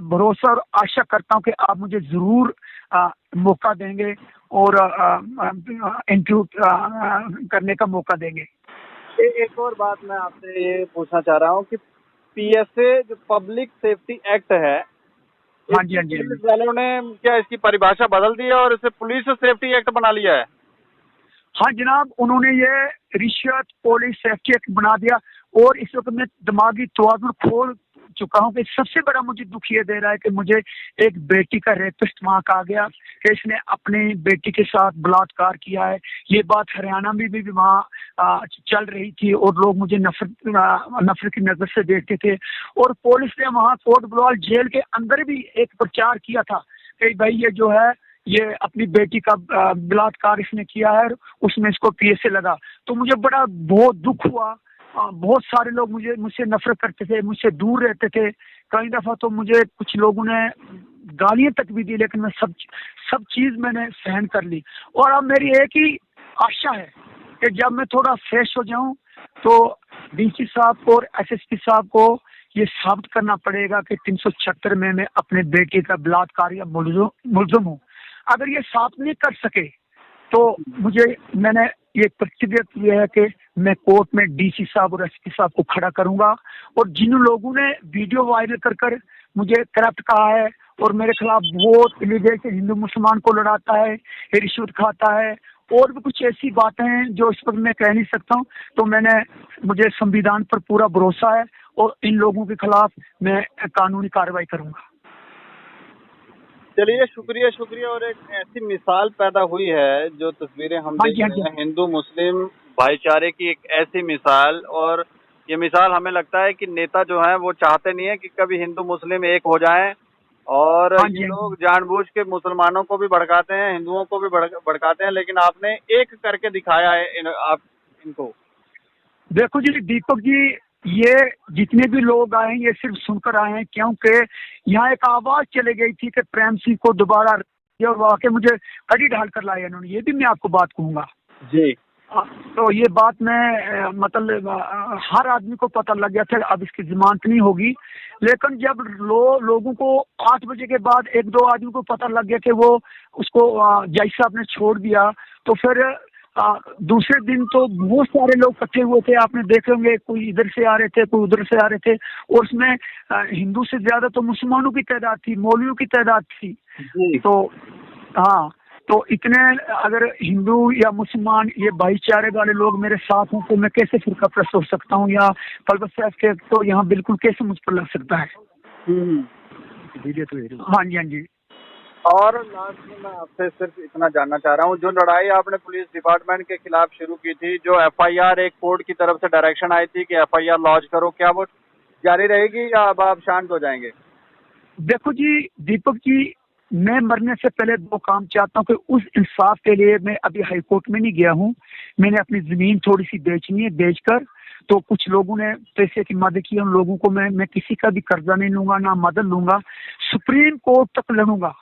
भरोसा और आशा करता हूँ कि आप मुझे जरूर मौका देंगे और इंटरव्यू करने का मौका देंगे। एक और बात मैं आपसे ये पूछना चाह रहा हूँ कि पीएसए जो पब्लिक सेफ्टी एक्ट है, हाँ जी, हाँ जी, पुलिस वालों ने क्या इसकी परिभाषा बदल दी है और इसे पुलिस सेफ्टी एक्ट बना लिया है? हाँ जनाब, उन्होंने ये रिश्वत पुलिस सेफ्टी एक्ट बना दिया। और इस वक्त मैं दिमागी तवाज़ुन खोल चुका हूँ कि सबसे बड़ा मुझे दुख ये दे रहा है कि मुझे एक बेटी का रेपिस्ट वहाँ का आ गया कि इसने अपनी बेटी के साथ बलात्कार किया है। ये बात हरियाणा में भी वहाँ चल रही थी और लोग मुझे नफरत की नजर से देखते थे। और पुलिस ने वहाँ कोट बलवाल जेल के अंदर भी एक प्रचार किया था कि भाई ये जो है ये अपनी बेटी का बलात्कार इसने किया है, उसमें इसको पीएसए लगा। तो मुझे बहुत दुख हुआ। बहुत सारे लोग मुझसे नफरत करते थे, मुझसे दूर रहते थे। कई दफा तो मुझे कुछ लोगों ने गालियां तक भी दी, लेकिन मैं सब चीज मैंने सहन कर ली। और अब मेरी एक ही आशा है कि जब मैं थोड़ा फ्रेश हो जाऊं तो डीसी साहब को और एसएसपी साहब को ये साबित करना पड़ेगा कि 376 में मैं अपने बेटे का बलात्कार या मुलजिम हूँ। अगर ये साबित नहीं कर सके तो मैंने ये प्रतिज्ञा की है कि मैं कोर्ट में डीसी साहब और एसपी साहब को खड़ा करूंगा। और जिन लोगों ने वीडियो वायरल कर मुझे करप्ट कहा है और मेरे खिलाफ बहुत इलीगल से हिंदू मुसलमान को लड़ाता है, रिश्वत खाता है और भी कुछ ऐसी बातें हैं जो इस पर मैं कह नहीं सकता हूँ, तो मुझे संविधान पर पूरा भरोसा है और इन लोगों के खिलाफ मैं कानूनी कार्रवाई करूंगा। चलिए, शुक्रिया। और एक ऐसी मिसाल पैदा हुई है जो तस्वीरें हम देख रहे हैं, हिंदू मुस्लिम भाईचारे की एक ऐसी मिसाल। और ये मिसाल हमें लगता है कि नेता जो हैं वो चाहते नहीं है कि कभी हिंदू मुस्लिम एक हो जाएं, और ये लोग जानबूझ के मुसलमानों को भी भड़काते हैं, हिंदुओं को भी भड़काते हैं, लेकिन आपने एक करके दिखाया है इनको। देखो जी दीपक जी, ये जितने भी लोग आए हैं ये सिर्फ सुनकर आए हैं, क्योंकि यहाँ एक आवाज चली गई थी कि प्रेम सिंह को दोबारा, और वाकई मुझे कड़ी ढाल कर लाया इन्होंने। ये भी मैं आपको बात कहूंगा जी तो ये बात मैं मतलब हर आदमी को पता लग गया था अब इसकी जमानत नहीं होगी। लेकिन जब लोगों को 8 बजे के बाद 1-2 आदमी को पता लग गया कि वो उसको जज साहब ने छोड़ दिया, तो फिर दूसरे दिन तो बहुत सारे लोग इकट्ठे हुए थे। आपने देखे होंगे कोई इधर से आ रहे थे, कोई उधर से आ रहे थे, और उसमें हिंदू से ज्यादा तो मुसलमानों की तादाद थी, मौलवियों की तादाद थी। तो हाँ, तो इतने अगर हिंदू या मुसलमान ये भाईचारे वाले लोग मेरे साथ हों तो मैं कैसे फिरका प्रस्त हो सकता हूँ, या तलबत साहब के तो यहाँ बिल्कुल कैसे मुझ पर लग सकता है। हाँ जी, हाँ जी। और लास्ट में मैं आपसे सिर्फ इतना जानना चाह रहा हूँ, जो लड़ाई आपने पुलिस डिपार्टमेंट के खिलाफ शुरू की थी, जो एफआईआर एक कोर्ट की तरफ से डायरेक्शन आई थी कि एफआईआर लॉन्च करो, क्या वो जारी रहेगी या अब आप शांत हो जाएंगे? देखो जी दीपक जी, मैं मरने से पहले 2 काम चाहता हूँ कि उस इंसाफ के लिए मैं अभी हाई कोर्ट में नहीं गया हूँ। मैंने अपनी जमीन थोड़ी सी बेचनी है, बेचकर तो कुछ लोगों ने पैसे की मदद की, उन लोगों को मैं किसी का भी कर्जा नहीं लूंगा, ना मदद लूंगा, सुप्रीम कोर्ट तक लड़ूंगा।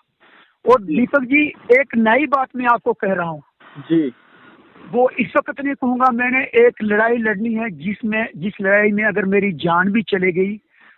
और दीपक जी एक नई बात मैं आपको कह रहा हूँ जी, वो इस वक्त नहीं कहूंगा, मैंने एक लड़ाई लड़नी है जिस लड़ाई में अगर मेरी जान भी चले गई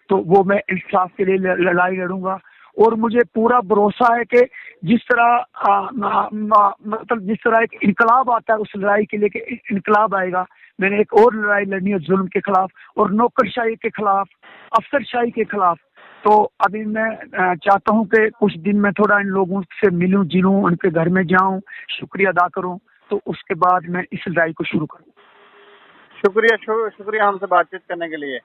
तो वो मैं इंसाफ के लिए लड़ाई लड़ूंगा। और मुझे पूरा भरोसा है कि जिस तरह मतलब जिस तरह एक इनकलाब आता है उस लड़ाई के लिए कि इनकलाब आएगा, मैंने एक और लड़ाई लड़नी है जुल्म के खिलाफ और नौकरशाही के खिलाफ, अफसरशाही के खिलाफ। तो अभी मैं चाहता हूं कि कुछ दिन में थोड़ा इन लोगों से मिलूं, जिलूं, उनके घर में जाऊं, शुक्रिया अदा करूं, तो उसके बाद मैं इस लड़ाई को शुरू करूं। शुक्रिया हमसे बातचीत करने के लिए।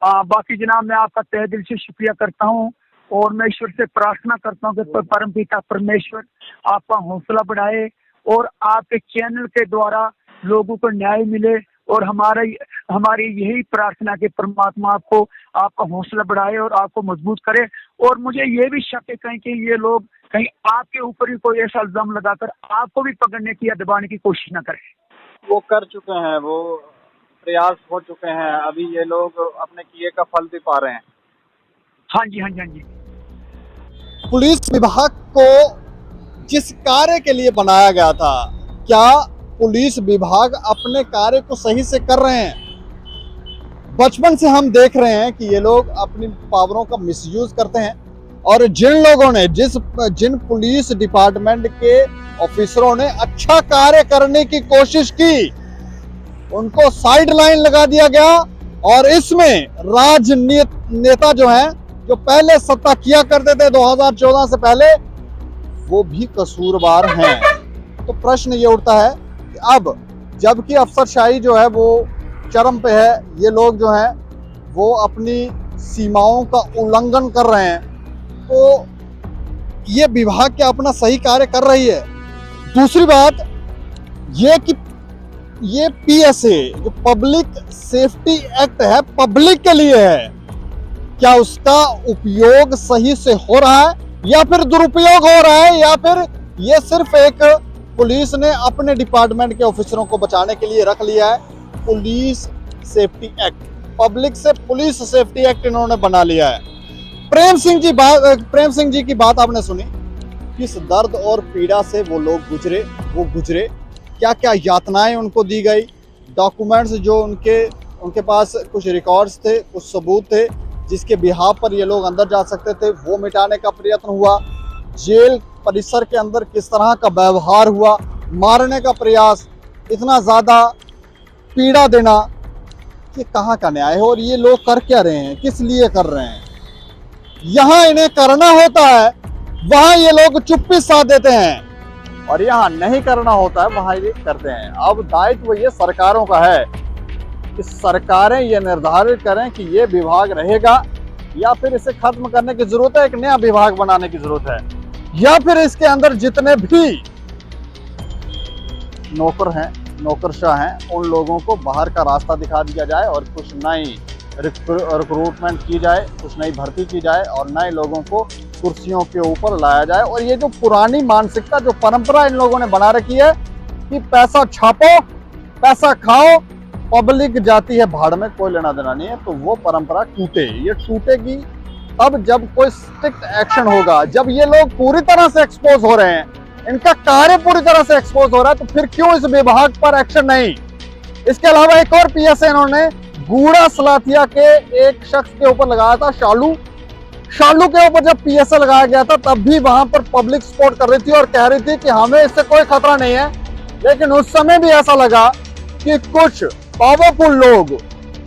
बाकी जनाब मैं आपका तहे दिल से शुक्रिया करता हूं और मैं ईश्वर से प्रार्थना करता हूं कि परमपिता परमेश्वर आपका हौसला बढ़ाए और आपके चैनल के द्वारा लोगों को न्याय मिले। और हमारी यही प्रार्थना कि परमात्मा आपका हौसला बढ़ाए और आपको मजबूत करे। और मुझे ये भी शक है कहीं कि ये लोग कहीं आपके ऊपर ही कोई ऐसा इल्जाम लगाकर आपको भी पकड़ने की या दबाने की कोशिश न करें। वो कर चुके हैं, वो प्रयास हो चुके हैं, अभी ये लोग अपने किए का फल भी पा रहे हैं। हाँ जी, हाँ जी, हाँ जी। पुलिस विभाग को जिस कार्य के लिए बनाया गया था, क्या पुलिस विभाग अपने कार्य को सही से कर रहे हैं? बचपन से हम देख रहे हैं कि ये लोग अपनी पावरों का मिसयूज करते हैं और जिन लोगों ने जिन पुलिस डिपार्टमेंट के ऑफिसरों ने अच्छा कार्य करने की कोशिश की उनको साइड लाइन लगा दिया गया। और इसमें राजनेता जो हैं, जो पहले सत्ता किया करते थे 2014 से पहले, वो भी कसूरवार हैं। तो प्रश्न ये उठता है कि अब जबकि अफसरशाही जो है वो चरम पे है, ये लोग जो हैं वो अपनी सीमाओं का उल्लंघन कर रहे हैं, तो ये विभाग क्या अपना सही कार्य कर रही है? दूसरी बात ये कि ये पीएसए जो पब्लिक सेफ्टी एक्ट है, पब्लिक के लिए है, क्या उसका उपयोग सही से हो रहा है या फिर दुरुपयोग हो रहा है, या फिर ये सिर्फ एक पुलिस ने अपने डिपार्टमेंट के ऑफिसरों को बचाने के लिए रख लिया है? पुलिस सेफ्टी एक्ट, पब्लिक से पुलिस सेफ्टी एक्ट इन्होंने बना लिया है। प्रेम सिंह जी की बात आपने सुनी, किस दर्द और पीड़ा से वो लोग गुजरे, क्या क्या यातनाएं उनको दी गई, डॉक्यूमेंट्स जो उनके पास कुछ रिकॉर्ड्स थे, कुछ सबूत थे जिसके बिहाफ पर ये लोग अंदर जा सकते थे, वो मिटाने का प्रयत्न हुआ। जेल परिसर के अंदर किस तरह का व्यवहार हुआ, मारने का प्रयास, इतना ज़्यादा पीड़ा देना, ये कहाँ का न्याय है? और ये लोग कर क्या रहे हैं, किस लिए कर रहे हैं? यहाँ इन्हें करना होता है, वहाँ ये लोग चुप्पी साध देते हैं, और यहाँ नहीं करना होता है वहाँ ये करते हैं। अब दायित्व ये सरकारों का है कि सरकारें ये निर्धारित करें कि ये विभाग रहेगा या फिर इसे खत्म करने की जरूरत है, एक नया विभाग बनाने की जरूरत है, या फिर इसके अंदर जितने भी नौकर हैं, नौकरशाह हैं, उन लोगों को बाहर का रास्ता दिखा दिया जाए और कुछ नई रिक्रूटमेंट की जाए, कुछ नई भर्ती की जाए और नए लोगों को कुर्सियों के ऊपर लाया जाए। और ये जो पुरानी मानसिकता, जो परंपरा इन लोगों ने बना रखी है कि पैसा छापो, पैसा खाओ, पब्लिक जाती है भाड़ में, कोई लेना देना नहीं है, तो वो परंपरा टूटे। ये टूटेगी तब जब कोई स्ट्रिक्ट एक्शन होगा, जब ये लोग पूरी तरह से एक्सपोज हो रहे हैं, इनका कार्य पूरी तरह से एक्सपोज हो रहा है, तो फिर क्यों इस विभाग पर एक्शन नहीं? इसके अलावा एक और पीएसए इन्होंने गूड़ा सलाथिया के एक शख्स के ऊपर लगाया था, शालू के ऊपर जब पीएसए लगाया गया था तब भी वहां पर पब्लिक सपोर्ट कर रही थी और कह रही थी कि हमें इससे कोई खतरा नहीं है। लेकिन उस समय भी ऐसा लगा कि कुछ पावरफुल लोग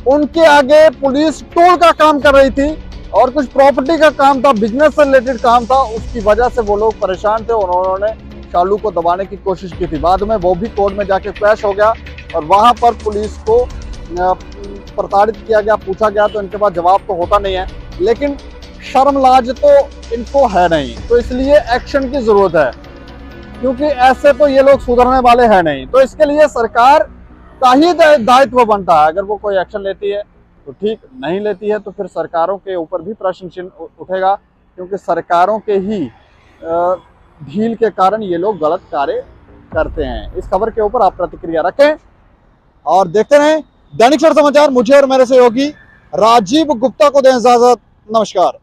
उनके आगे पुलिस टूल का काम कर रही थी और कुछ प्रॉपर्टी का काम था, बिजनेस से रिलेटेड काम था, उसकी वजह से वो लोग परेशान थे और उन्होंने शालू को दबाने की कोशिश की थी। बाद में वो भी कोर्ट में जाके क्रैश हो गया और वहां पर पुलिस को प्रताड़ित किया गया, पूछा गया तो इनके पास जवाब तो होता नहीं है, लेकिन शर्म लाज तो इनको है नहीं, तो इसलिए एक्शन की जरूरत है, क्योंकि ऐसे तो ये लोग सुधरने वाले हैं नहीं। तो इसके लिए सरकार का ही दायित्व बनता है, अगर वो कोई एक्शन लेती है तो ठीक, नहीं लेती है तो फिर सरकारों के ऊपर भी प्रश्न चिन्ह उठेगा, क्योंकि सरकारों के ही ढील के कारण ये लोग गलत कार्य करते हैं। इस खबर के ऊपर आप प्रतिक्रिया रखें और देखते रहें दैनिक सवेरा समाचार। मुझे और मेरे सहयोगी राजीव गुप्ता को दें इजाजत। नमस्कार।